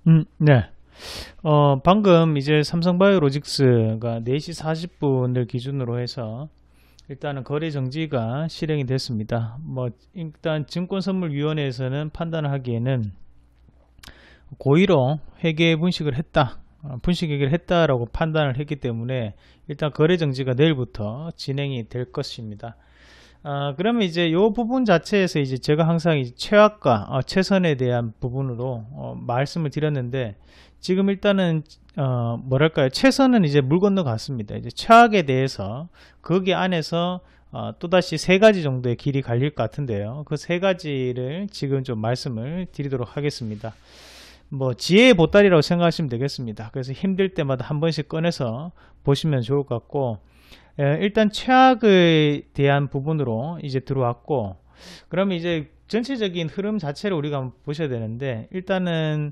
네. 방금 이제 삼성바이오로직스가 4시 40분을 기준으로 해서 일단은 거래 정지가 실행이 됐습니다. 뭐 일단 증권선물위원회에서는 판단을 하기에는 고의로 회계 분식을 했다, 분식 회계를 했다라고 판단을 했기 때문에 일단 거래 정지가 내일부터 진행이 될 것입니다. 그러면 이제 이 부분 자체에서 이제 제가 항상 이제 최악과 최선에 대한 부분으로 말씀을 드렸는데, 지금 일단은 뭐랄까요, 최선은 이제 물 건너갔습니다. 이제 최악에 대해서 거기 안에서 또다시 세 가지 정도의 길이 갈릴 것 같은데요. 그 세 가지를 지금 좀 말씀을 드리도록 하겠습니다. 뭐 지혜의 보따리라고 생각하시면 되겠습니다. 그래서 힘들 때마다 한 번씩 꺼내서 보시면 좋을 것 같고, 일단 최악에 대한 부분으로 이제 들어왔고, 그러면 이제 전체적인 흐름 자체를 우리가 한번 보셔야 되는데, 일단은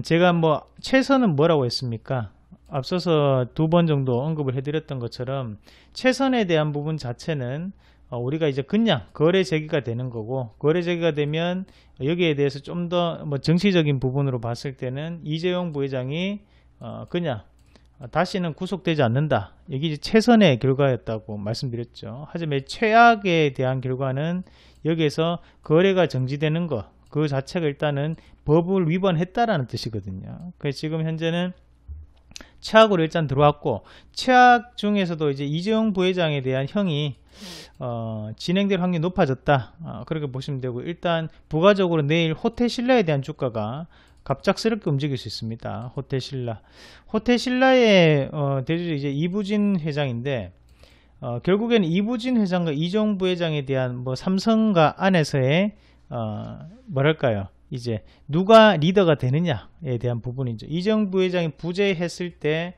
제가 뭐 최선은 뭐라고 했습니까? 앞서서 2번 정도 언급을 해드렸던 것처럼 최선에 대한 부분 자체는 우리가 이제 그냥 거래 제기가 되는 거고, 거래 제기가 되면 여기에 대해서 좀 더 뭐 정치적인 부분으로 봤을 때는 이재용 부회장이 그냥 다시는 구속되지 않는다, 이게 이제 최선의 결과였다고 말씀드렸죠. 하지만 최악에 대한 결과는 여기에서 거래가 정지되는 것 그 자체가 일단은 법을 위반했다라는 뜻이거든요. 그래서 지금 현재는 최악으로 일단 들어왔고, 최악 중에서도 이제 이재용 부회장에 대한 형이 진행될 확률이 높아졌다, 그렇게 보시면 되고, 일단 부가적으로 내일 호텔신라에 대한 주가가 갑작스럽게 움직일 수 있습니다. 호텔신라의 대주주 이제 이부진 회장인데, 결국에는 이부진 회장과 이재용 부회장에 대한 뭐 삼성과 안에서의 뭐랄까요, 이제 누가 리더가 되느냐에 대한 부분이죠. 이재용 부회장이 부재했을 때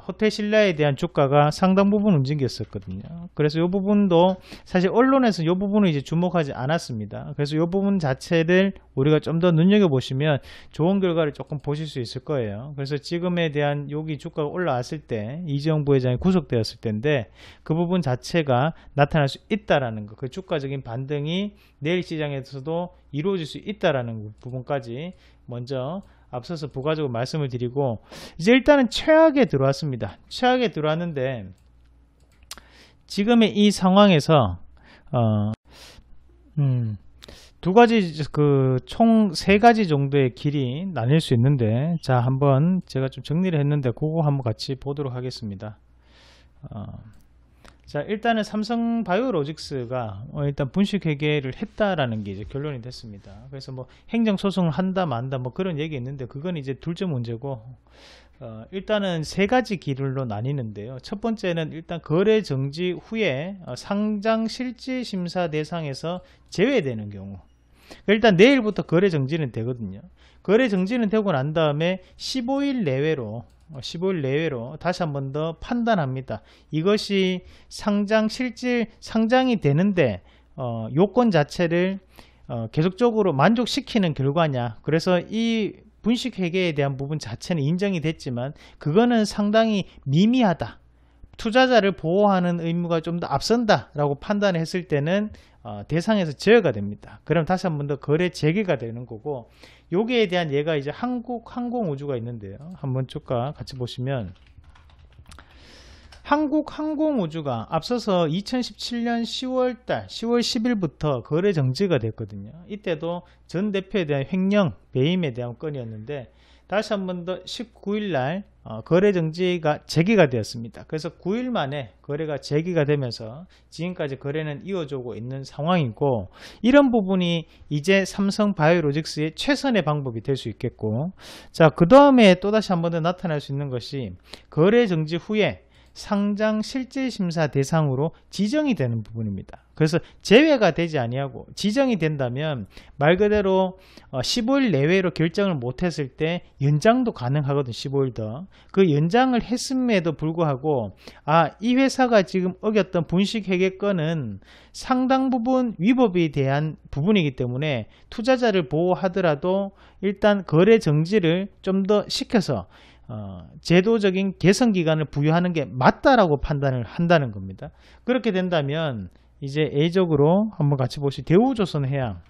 호텔신라에 대한 주가가 상당 부분 움직였었거든요. 그래서 이 부분도 사실 언론에서 이 부분을 이제 주목하지 않았습니다. 그래서 이 부분 자체를 우리가 좀 더 눈여겨보시면 좋은 결과를 조금 보실 수 있을 거예요. 그래서 지금에 대한 여기 주가가 올라왔을 때 이재용 부회장이 구속되었을 때인데, 그 부분 자체가 나타날 수 있다라는 거, 그 주가적인 반등이 내일 시장에서도 이루어질 수 있다라는 부분까지 먼저 앞서서 부가적으로 말씀을 드리고, 이제 일단은 최악에 들어왔습니다. 최악에 들어왔는데, 지금의 이 상황에서 두 가지, 총 세 가지 정도의 길이 나뉠 수 있는데, 자, 한번 제가 좀 정리를 했는데 그거 한번 같이 보도록 하겠습니다. 자, 일단은 삼성바이오로직스가 일단 분식회계를 했다라는 게 이제 결론이 됐습니다. 그래서 뭐 행정소송을 한다 만다 뭐 그런 얘기 있는데, 그건 이제 둘째 문제고, 일단은 세 가지 길로 나뉘는데요. 첫 번째는 일단 거래 정지 후에 상장 실질 심사 대상에서 제외되는 경우, 일단 내일부터 거래 정지는 되거든요. 거래 정지는 되고 난 다음에 15일 내외로 다시 한 번 더 판단합니다. 이것이 실질 상장이 되는데 요건 자체를 계속적으로 만족시키는 결과냐. 그래서 이 분식회계에 대한 부분 자체는 인정이 됐지만 그거는 상당히 미미하다, 투자자를 보호하는 의무가 좀 더 앞선다 라고 판단했을 때는 대상에서 제외가 됩니다. 그럼 다시 한 번 더 거래 재개가 되는 거고, 여기에 대한 예가 이제 한국항공우주가 있는데요. 한번 주가 같이 보시면, 한국항공우주가 앞서서 2017년 10월 10일부터 거래 정지가 됐거든요. 이때도 전 대표에 대한 횡령, 배임에 대한 건이었는데, 다시 한 번 더 19일 날 거래 정지가 재개가 되었습니다. 그래서 9일 만에 거래가 재개가 되면서 지금까지 거래는 이어지고 있는 상황이고, 이런 부분이 이제 삼성바이오로직스의 최선의 방법이 될 수 있겠고, 자, 그 다음에 또다시 한 번 더 나타날 수 있는 것이 거래 정지 후에 상장 실질 심사 대상으로 지정이 되는 부분입니다. 그래서 제외가 되지 아니하고 지정이 된다면 말 그대로 15일 내외로 결정을 못했을 때 연장도 가능하거든요. 15일 더. 그 연장을 했음에도 불구하고 이 회사가 지금 어겼던 분식회계건은 상당 부분 위법에 대한 부분이기 때문에 투자자를 보호하더라도 일단 거래 정지를 좀 더 시켜서 제도적인 개선 기간을 부여하는 게 맞다라고 판단을 한다는 겁니다. 그렇게 된다면 이제 A적으로 한번 같이 보시, 대우조선해양,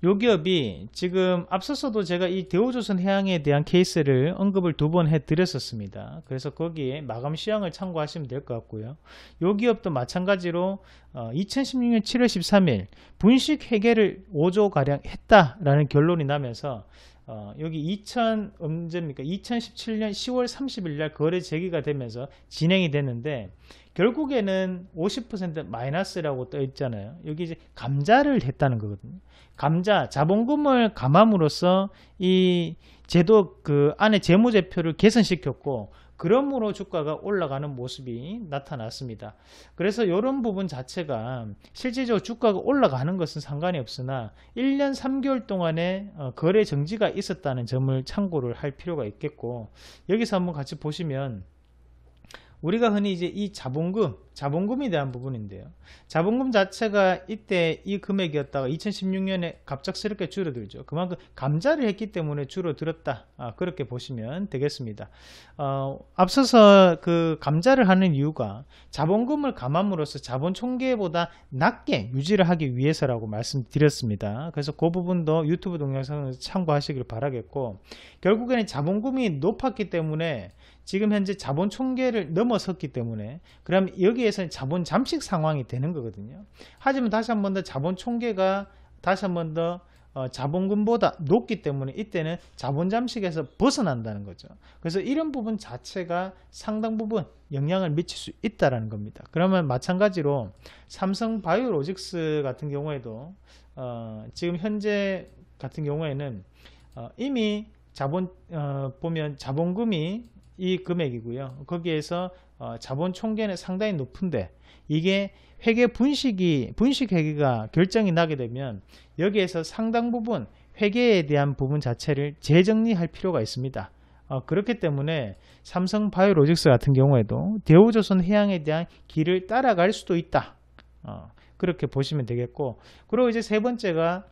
요 기업이 지금 앞서서도 제가 이 대우조선해양에 대한 케이스를 언급을 2번 해드렸었습니다. 그래서 거기에 마감 시황을 참고하시면 될 것 같고요. 요 기업도 마찬가지로 2016년 7월 13일 분식 회계를 5조 가량 했다라는 결론이 나면서 여기 언제입니까? 2017년 10월 30일 날 거래 제기가 되면서 진행이 됐는데, 결국에는 50% 마이너스라고 떠 있잖아요. 여기 이제 감자를 했다는 거거든요. 감자, 자본금을 감함으로써 이 제도 그 안에 재무제표를 개선시켰고, 그러므로 주가가 올라가는 모습이 나타났습니다. 그래서 이런 부분 자체가 실질적으로 주가가 올라가는 것은 상관이 없으나 1년 3개월 동안의 거래 정지가 있었다는 점을 참고를 할 필요가 있겠고, 여기서 한번 같이 보시면 우리가 흔히 이제 이 자본금에 대한 부분인데요. 자본금 자체가 이때 이 금액이었다가 2016년에 갑작스럽게 줄어들죠. 그만큼 감자를 했기 때문에 줄어들었다. 그렇게 보시면 되겠습니다. 앞서서 그 감자를 하는 이유가 자본금을 감함으로써 자본 총계보다 낮게 유지를 하기 위해서라고 말씀드렸습니다. 그래서 그 부분도 유튜브 동영상을 참고하시길 바라겠고, 결국에는 자본금이 높았기 때문에 지금 현재 자본 총계를 넘어섰기 때문에 그럼 여기에서 자본 잠식 상황이 되는 거거든요. 하지만 다시 한 번 더 자본 총계가 다시 한 번 더 자본금보다 높기 때문에 이때는 자본 잠식에서 벗어난다는 거죠. 그래서 이런 부분 자체가 상당 부분 영향을 미칠 수 있다는 겁니다. 그러면 마찬가지로 삼성바이오로직스 같은 경우에도 지금 현재 같은 경우에는 이미 보면 자본금이 이 금액이고요. 거기에서 자본 총계는 상당히 높은데, 이게 회계 분식 회계가 결정이 나게 되면 여기에서 상당 부분 회계에 대한 부분 자체를 재정리할 필요가 있습니다. 그렇기 때문에 삼성바이오로직스 같은 경우에도 대우조선해양에 대한 길을 따라갈 수도 있다. 그렇게 보시면 되겠고, 그리고 이제 세 번째가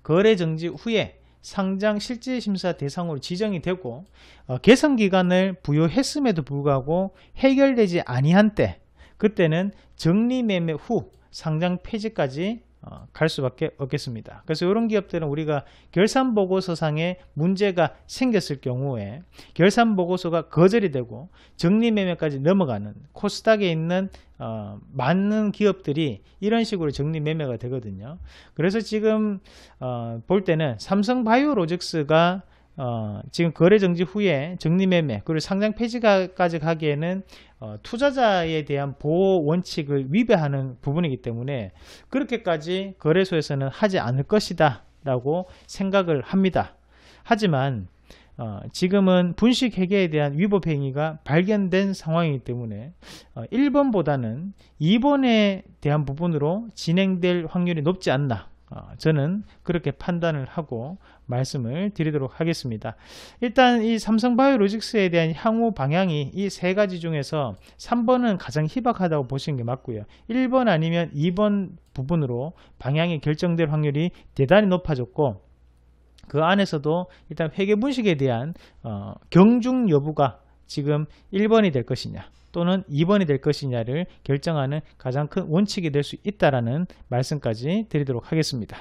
거래 정지 후에 상장 실질심사 대상으로 지정이 되고 개선기간을 부여했음에도 불구하고 해결되지 아니한 때, 그때는 정리매매 후 상장 폐지까지 갈 수밖에 없겠습니다. 그래서 이런 기업들은 우리가 결산보고서상에 문제가 생겼을 경우에 결산보고서가 거절이 되고 정리매매까지 넘어가는 코스닥에 있는 많은 기업들이 이런 식으로 정리매매가 되거든요. 그래서 지금 볼 때는 삼성바이오로직스가 지금 거래정지 후에 정리매매 그리고 상장 폐지까지 가기에는 투자자에 대한 보호 원칙을 위배하는 부분이기 때문에 그렇게까지 거래소에서는 하지 않을 것이다 라고 생각을 합니다. 하지만 지금은 분식회계에 대한 위법 행위가 발견된 상황이기 때문에 1번보다는 2번에 대한 부분으로 진행될 확률이 높지 않나, 저는 그렇게 판단을 하고 말씀을 드리도록 하겠습니다. 일단 이 삼성바이오로직스에 대한 향후 방향이 이 세 가지 중에서 3번은 가장 희박하다고 보시는 게 맞고요. 1번 아니면 2번 부분으로 방향이 결정될 확률이 대단히 높아졌고, 그 안에서도 일단 회계분식에 대한 경중 여부가 지금 1번이 될 것이냐 또는 2번이 될 것이냐를 결정하는 가장 큰 원칙이 될 수 있다라는 말씀까지 드리도록 하겠습니다.